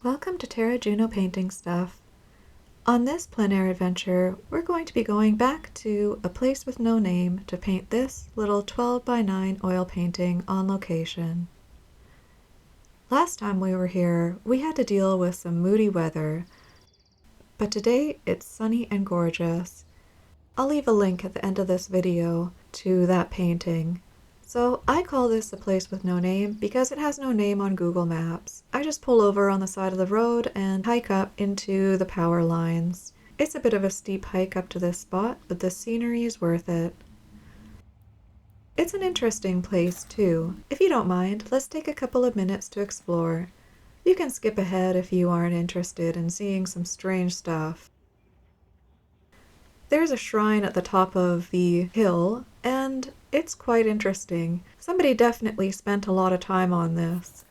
Welcome to Terra Juno Painting Stuff. On this plein air adventure, we're going to be going back to a place with no name to paint this little 12 by 9 oil painting on location. Last time we were here, we had to deal with some moody weather, but today it's sunny and gorgeous. I'll leave a link at the end of this video to that painting. So I call this a place with no name because it has no name on Google Maps. I just pull over on the side of the road and hike up into the power lines. It's a bit of a steep hike up to this spot, but the scenery is worth it. It's an interesting place too. If you don't mind, let's take a couple of minutes to explore. You can skip ahead if you aren't interested in seeing some strange stuff. There's a shrine at the top of the hill, and it's quite interesting. Somebody definitely spent a lot of time on this.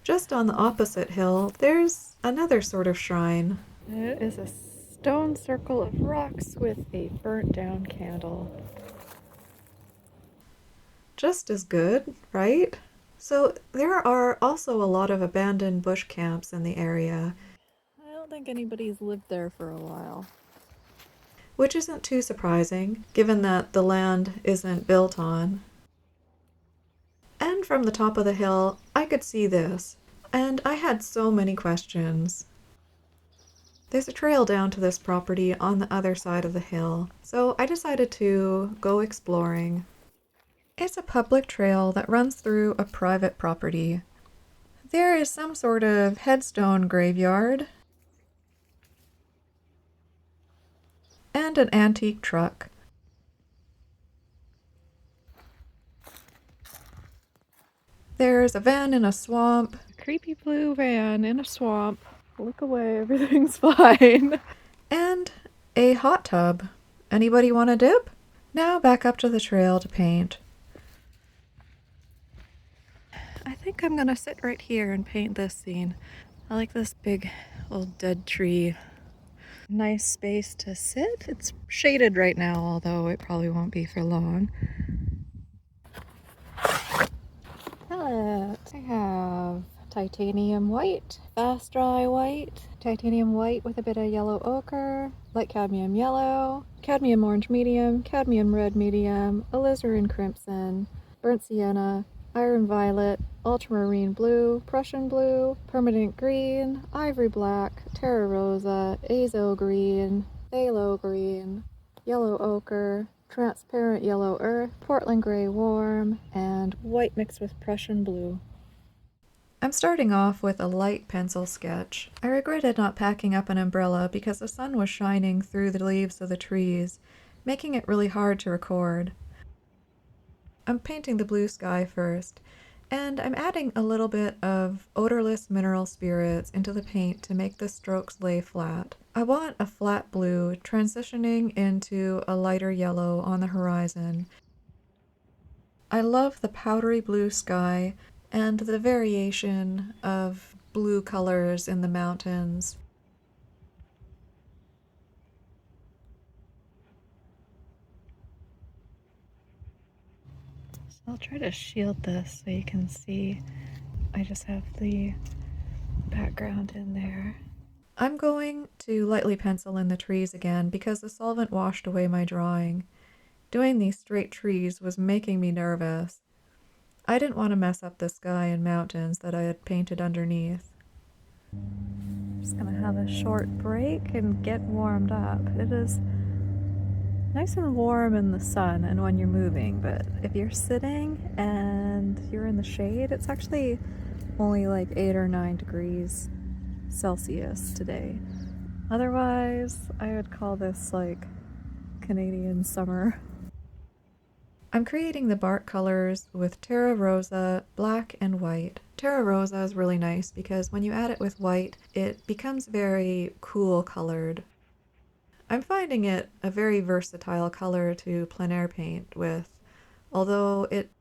Just on the opposite hill, there's another sort of shrine. It is a stone circle of rocks with a burnt down candle. Just as good, right? So there are also a lot of abandoned bush camps in the area, I don't think anybody's lived there for a while. which isn't too surprising, given that the land isn't built on. And from the top of the hill, I could see this, and I had so many questions. There's a trail down to this property on the other side of the hill, so I decided to go exploring. It's a public trail that runs through a private property. There is some sort of headstone graveyard and an antique truck. There's a van in a swamp. A creepy blue van in a swamp. Look away, everything's fine. And a hot tub. Anybody want a dip? Now back up to the trail to paint. I think I'm gonna sit right here and paint this scene. I like this big old dead tree. Nice space to sit. It's shaded right now, although it probably won't be for long. Palette. I have titanium white, fast dry white, titanium white with a bit of yellow ochre, light cadmium yellow, cadmium orange medium, cadmium red medium, alizarin crimson, burnt sienna, iron violet, ultramarine blue, Prussian blue, permanent green, ivory black, terra rosa, azo green, phthalo green, yellow ochre, transparent yellow earth, Portland gray warm, and white mixed with Prussian blue. I'm starting off with a light pencil sketch. I regretted not packing up an umbrella because the sun was shining through the leaves of the trees, making it really hard to record. I'm painting the blue sky first, and I'm adding a little bit of odorless mineral spirits into the paint to make the strokes lay flat. I want a flat blue transitioning into a lighter yellow on the horizon. I love the powdery blue sky and the variation of blue colors in the mountains. So I'll try to shield this so you can see. I just have the background in there. I'm going to lightly pencil in the trees again because the solvent washed away my drawing. Doing these straight trees was making me nervous. I didn't want to mess up the sky and mountains that I had painted underneath. I'm just gonna have a short break and get warmed up. It is nice and warm in the sun and when you're moving, but if you're sitting and you're in the shade, it's actually only like 8 or 9 degrees Celsius today. Otherwise, I would call this like Canadian summer. I'm creating the bark colors with terra rosa, black, and white. Terra rosa is really nice because when you add it with white, it becomes very cool colored. I'm finding it a very versatile color to plein air paint with, although it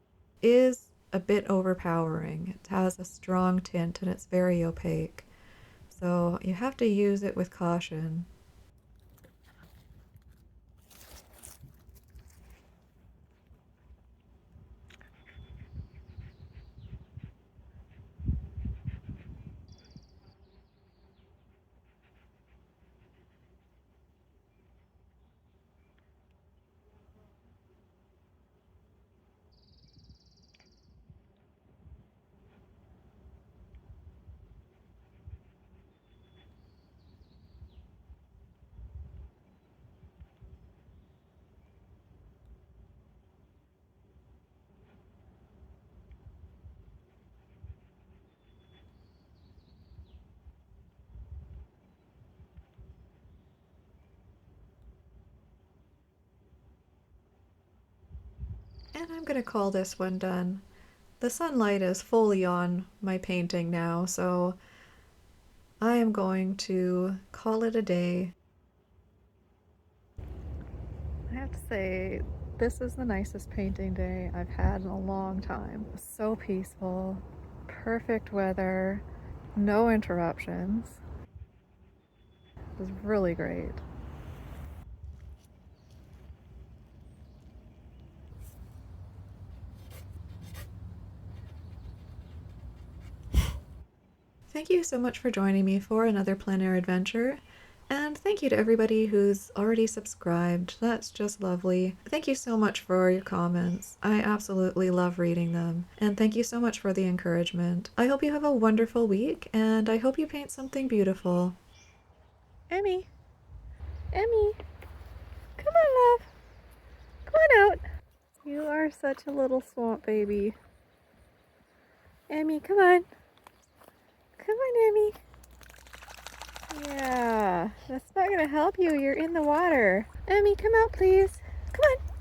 is a bit overpowering. It has a strong tint and it's very opaque. So you have to use it with caution. And I'm gonna call this one done. The sunlight is fully on my painting now, so I am going to call it a day. I have to say, this is the nicest painting day I've had in a long time. So peaceful, perfect weather, no interruptions. It was really great. Thank you so much for joining me for another plein air adventure. And thank you to everybody who's already subscribed. That's just lovely. Thank you so much for your comments. I absolutely love reading them. And thank you so much for the encouragement. I hope you have a wonderful week, and I hope you paint something beautiful. Emmy, Emmy, come on, love. Come on out. You are such a little swamp baby. Emmy, come on. Come on, Emmy. Yeah, that's not gonna help you. You're in the water. Emmy, come out, please. Come on.